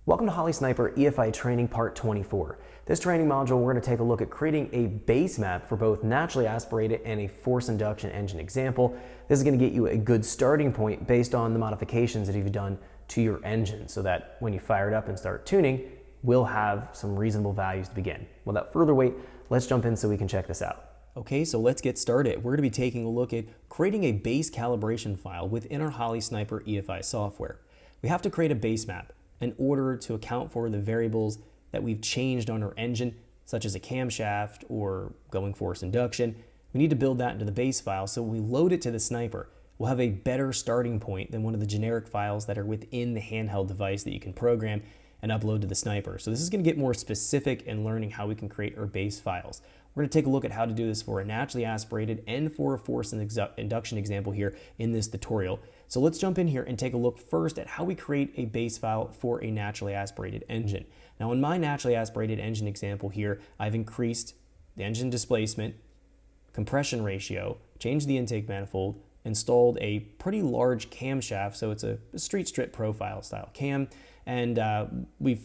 Welcome to Holley Sniper EFI Training Part 24. This training module, we're going to take a look at creating a base map for both naturally aspirated and a forced induction engine example. This is going to get you a good starting point based on the modifications that you've done to your engine so that when you fire it up and start tuning, we'll have some reasonable values to begin. Without further wait, let's jump in so we can check this out. Okay, so let's get started. We're going to be taking a look at creating a base calibration file within our Holley Sniper EFI software. We have to create a base map in order to account for the variables that we've changed on our engine, such as a camshaft or going forced induction. We need to build that into the base file, so when we load it to the Sniper, we'll have a better starting point than one of the generic files that are within the handheld device that you can program and upload to the Sniper. So this is going to get more specific in learning how we can create our base files. We're going to take a look at how to do this for a naturally aspirated and for a forced induction example here in this tutorial. So let's jump in here and take a look first at how we create a base file for a naturally aspirated engine. Now in my naturally aspirated engine example here, I've increased the engine displacement, compression ratio, changed the intake manifold, installed a pretty large camshaft, so it's a street strip profile style cam, and we've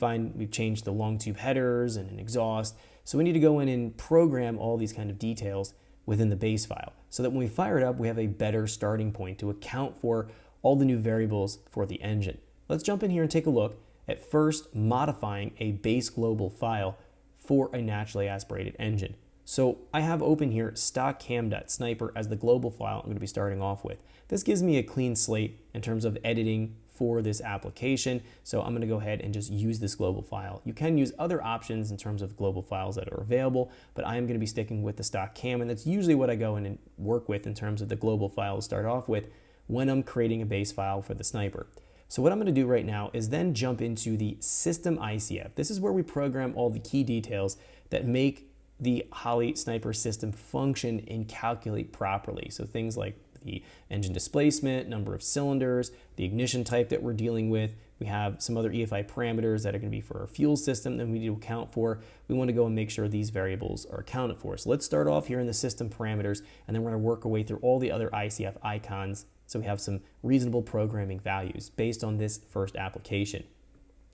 changed the long tube headers and an exhaust. So we need to go in and program all these kind of details within the base file so that when we fire it up, we have a better starting point to account for all the new variables for the engine. Let's jump in here and take a look at first modifying a base global file for a naturally aspirated engine. So I have open here stock cam.sniper as the global file I'm going to be starting off with. This gives me a clean slate in terms of editing for this application, so I'm going to go ahead and just use this global file. You can use other options in terms of global files that are available, but I am going to be sticking with the stock cam, and that's usually what I go in and work with in terms of the global file to start off with when I'm creating a base file for the Sniper. So what I'm going to do right now is then jump into the system ICF. This is where we program all the key details that make the Holley Sniper system function and calculate properly. So things like the engine displacement, number of cylinders, the ignition type that we're dealing with. We have some other EFI parameters that are going to be for our fuel system that we need to account for. We want to go and make sure these variables are accounted for. So let's start off here in the system parameters, and then we're going to work our way through all the other ICF icons so we have some reasonable programming values based on this first application.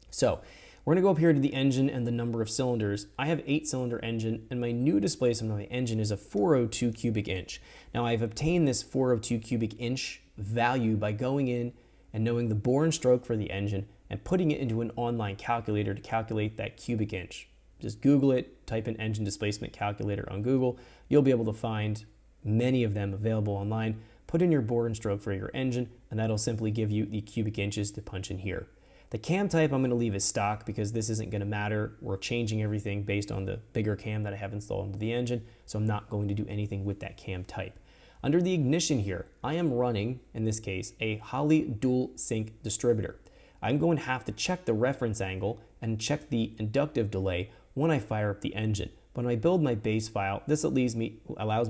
So we're going to go up here to the engine and the number of cylinders. I have 8-cylinder engine, and my new displacement of my engine is a 402 cubic inch. Now I've obtained this 402 cubic inch value by going in and knowing the bore and stroke for the engine and putting it into an online calculator to calculate that cubic inch. Just Google it, type in engine displacement calculator on Google. You'll be able to find many of them available online. Put in your bore and stroke for your engine, and that'll simply give you the cubic inches to punch in here. The cam type I'm going to leave as stock because this isn't going to matter. We're changing everything based on the bigger cam that I have installed into the engine, so I'm not going to do anything with that cam type. Under the ignition here, I am running, in this case, a Holley dual sync distributor. I'm going to have to check the reference angle and check the inductive delay when I fire up the engine. When I build my base file, this allows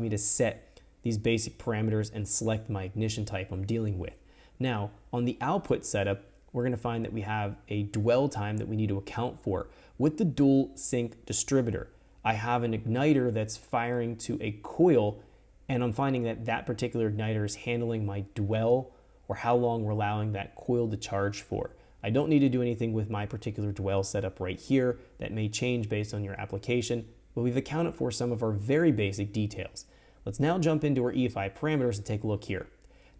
me to set these basic parameters and select my ignition type I'm dealing with. Now, on the output setup, we're going to find that we have a dwell time that we need to account for. With the dual sync distributor, I have an igniter that's firing to a coil, and I'm finding that that particular igniter is handling my dwell or how long we're allowing that coil to charge for. I don't need to do anything with my particular dwell setup right here. That may change based on your application, but we've accounted for some of our very basic details. Let's now jump into our EFI parameters and take a look here.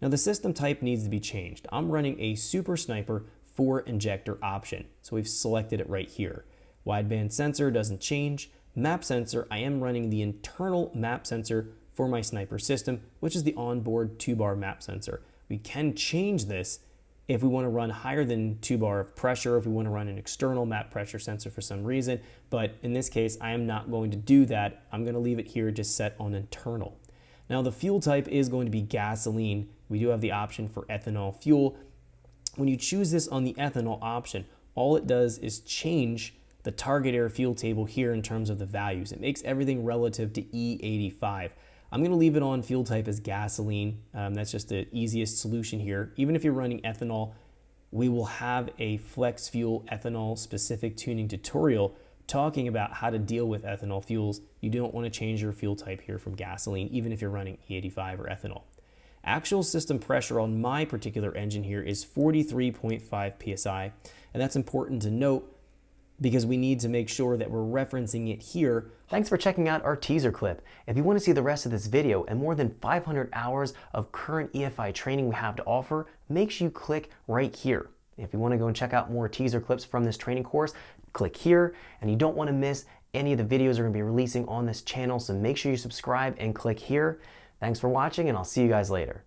Now the system type needs to be changed. I'm running a Super Sniper 4-injector option, so we've selected it right here. Wideband sensor doesn't change. Map sensor, I am running the internal map sensor for my Sniper system, which is the onboard 2-bar map sensor. We can change this if we want to run higher than 2-bar of pressure, if we want to run an external map pressure sensor for some reason, but in this case, I am not going to do that. I'm going to leave it here just set on internal. Now the fuel type is going to be gasoline. We do have the option for ethanol fuel. When you choose this on the ethanol option, all it does is change the target air fuel table here in terms of the values. It makes everything relative to E85. I'm going to leave it on fuel type as gasoline. That's just the easiest solution here. Even if you're running ethanol, we will have a flex fuel ethanol specific tuning tutorial talking about how to deal with ethanol fuels. You don't want to change your fuel type here from gasoline, even if you're running E85 or ethanol. Actual system pressure on my particular engine here is 43.5 psi, and that's important to note because we need to make sure that we're referencing it here. Thanks for checking out our teaser clip. If you want to see the rest of this video and more than 500 hours of current EFI training we have to offer, make sure you click right here. If you want to go and check out more teaser clips from this training course, click here, and you don't want to miss any of the videos we're going to be releasing on this channel, so make sure you subscribe and click here. Thanks for watching, and I'll see you guys later.